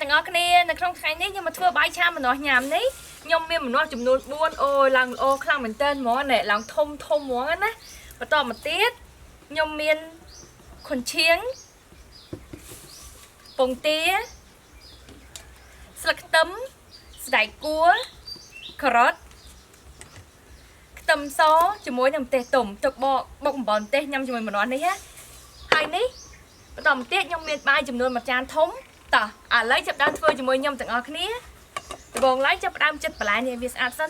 ទាំងអស់គ្នានៅក្នុងថ្ងៃនេះខ្ញុំមកធ្វើបាយឆាម្នាស់ញ៉ាំនេះខ្ញុំមានម្នាស់ចំនួន4អូយឡើងល្អខ្លាំងមែនតើហ្មងណែឡើងធំហ្មងណាបន្តមកទៀតខ្ញុំមានខុនឈៀងពងទាស្លឹកខ្ទឹមស្បែកគួរការ៉ុតខ្ទឹមសជាមួយនឹងម្ទេសទុំទុកបុកអំបិលម្ទេសញ៉ាំជាមួយម្នាស់នេះណាហើយនេះបន្តមកទៀតខ្ញុំមានបាយចំនួន1ចានធំតោះឥឡូវចាប់ដើមធ្វើជាមួយខ្ញុំទាំងអស់គ្នាដំបូងឡើយចាប់ផ្ដើមចិតបន្លែនេះវាស្អាតសិន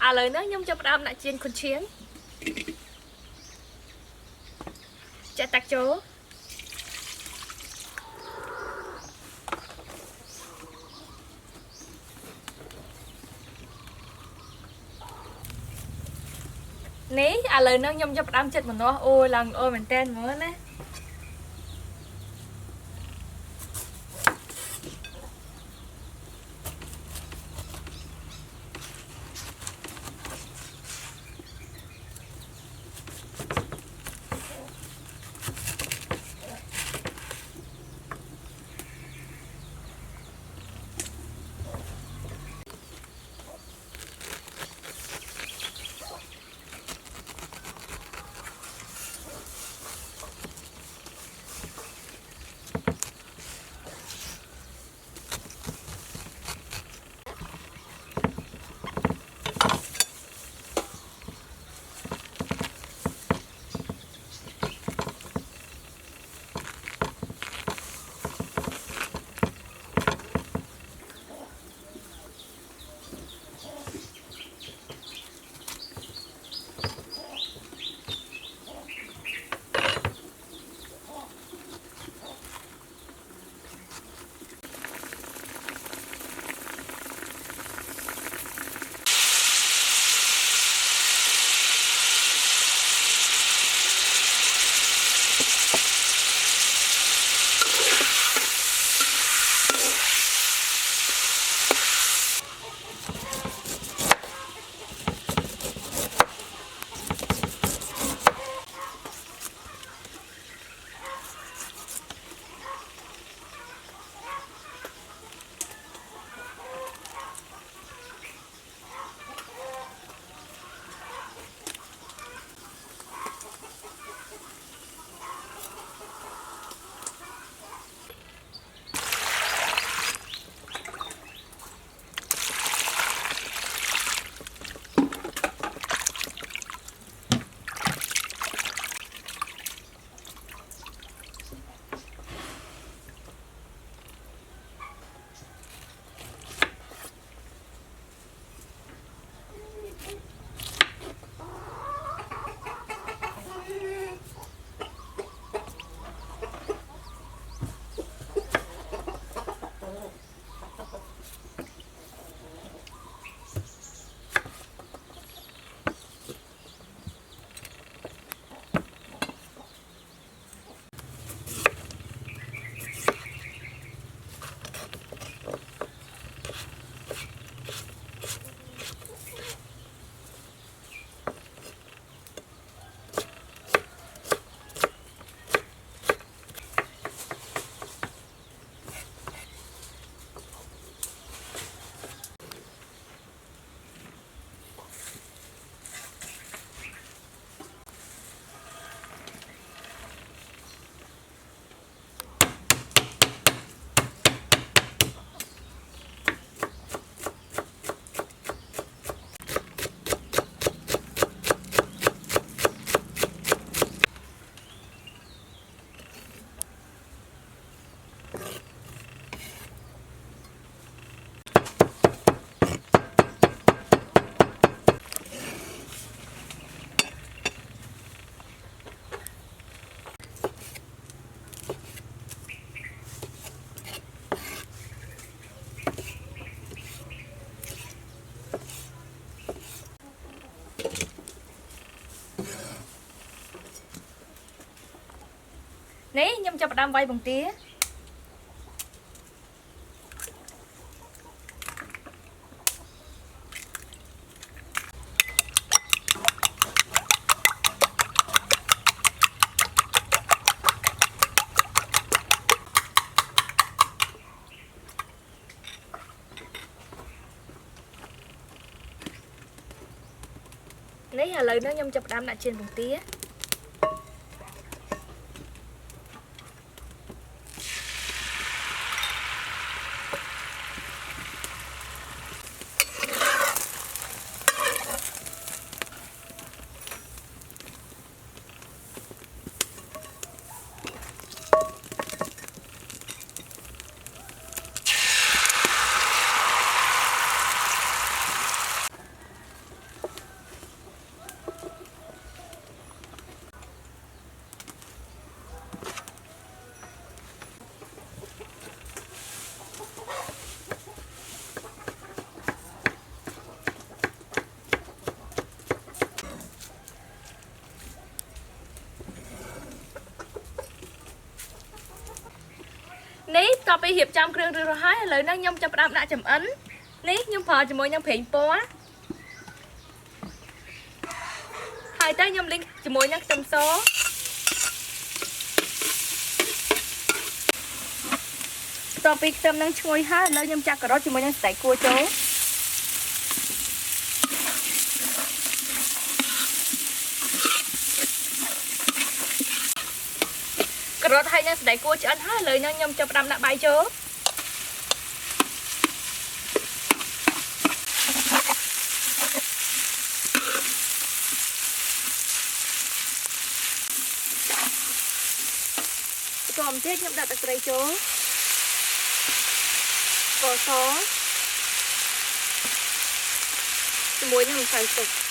ឥឡូវនេះខ្ញុំចាប់ផ្ដើមដាក់ជៀនខុនឈៀងចាក់តាក់ចូលនេះឥឡូវនេះខ្ញុំចាប់ផ្ដើមចិតម្នាស់អូយឡើងអូយមែនតើមើលណា នេះខ្ញុំចាប់ផ្ដើមវាយបង្គានេះឥឡូវនេះខ្ញុំចាប់ផ្ដើមដាក់ជៀនបង្គានេះតទៅពីរៀបចំគ្រឿងរួចរាល់ហើយឥឡូវនេះខ្ញុំចាប់ផ្ដើមដាក់ចំអិននេះខ្ញុំប្រើជាមួយនឹងប្រេងពណ៌ហើយទៅខ្ញុំលីងជាមួយនឹងខ្ទឹមសតទៅពីខ្ទឹមនឹងឈ្ងុយហើយឥឡូវខ្ញុំចាក់ការ៉ុតជាមួយនឹងស្តេកគួរចូលការ៉ុតហើយនឹងស្តេកគួរឆ្អិនហើយឥឡូវនេះខ្ញុំចាប់ផ្ដើមដាក់បាយចូលបន្ទាប់ទៀតខ្ញុំដាក់ទឹកត្រីចូលស្ករសជាមួយនឹងម្សៅទឹក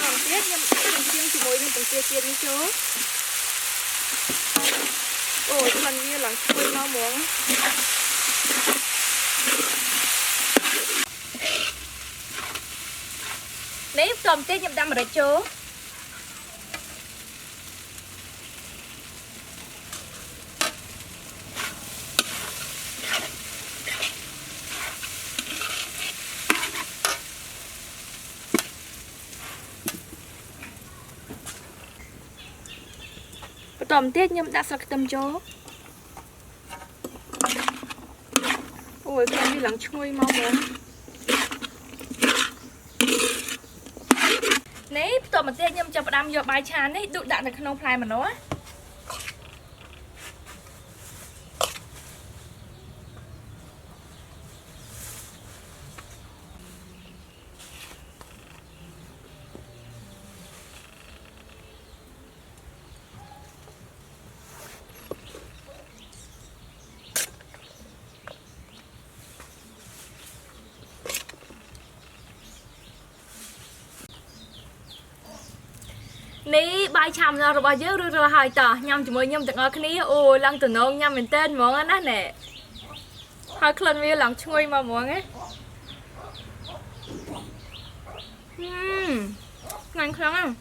ខ្ញុំជាងជាមួយនឹងបង្គាទៀតនេះចូលអូយក្លិនវាឡើងឈ្ងុយមកហ្មងនេះបន្ទាប់ទៀតខ្ញុំដាំម្រេចចូលបន្ទាប់ទៀតខ្ញុំដាក់ស្លឹកខ្ទឹមចូលអូយខ្ញុំវាឡើងឈ្ងុយមកហ្មងនេះបន្ទាប់ទៀតខ្ញុំចាប់ផ្ដើមយកបាយឆានេះដួសដាក់នៅក្នុងផ្លែម្នាស់នេះបាយឆាម្នាស់របស់យើងរួចរាល់ហើយតោះញ៉ាំជាមួយខ្ញុំទាំងអស់គ្នាអូយឡើងតំណងញ៉ាំមែនតើហ្មងណាណែហើយក្លិនវាឡើងឈ្ងុយមកហ្មងណាឆ្ងាញ់ខ្លាំងណាស់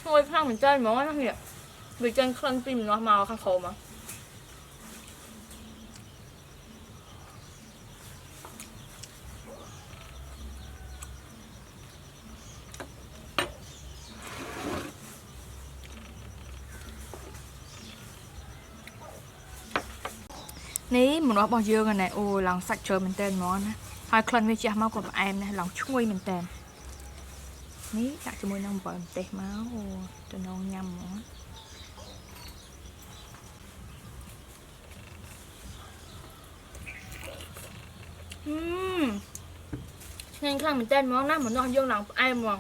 ឈ្ងុយខ្លាំងមែនតើហ្មងណានេះវាចេញក្លិនពីម្នាស់មកខាងក្រោមមកនេះម្នាស់របស់យើងហ្នឹងអូឡើងសាច់ជ្រើមែនតើហ្មងណាហើយក្លិនវាជះមកក៏ផ្អែមដែរឡើងឈ្ងុយមែនតើនេះដាក់ជាមួយនឹងអំបិលម្ទេសមកអូតំណងញ៉ាំហ្មងឆ្ងាញ់ខ្លាំងមែនតើហ្មងណាម្នាស់យើងឡើងផ្អែមហ្មង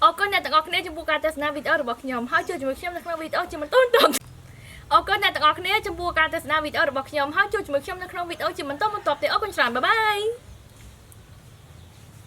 អរគុណអ្នកទាំងអស់គ្នាចំពោះការទស្សនាវីដេអូរបស់ខ្ញុំហើយជួយជាមួយខ្ញុំនៅក្នុងវីដេអូជាបន្តបន្ទាប់អរគុណអ្នកទាំងអស់គ្នាចំពោះការទស្សនាវីដេអូរបស់ខ្ញុំហើយជួយជាមួយខ្ញុំនៅក្នុងវីដេអូជាបន្តបន្ទាប់ទៀតអរគុណច្រើនបាយបាយ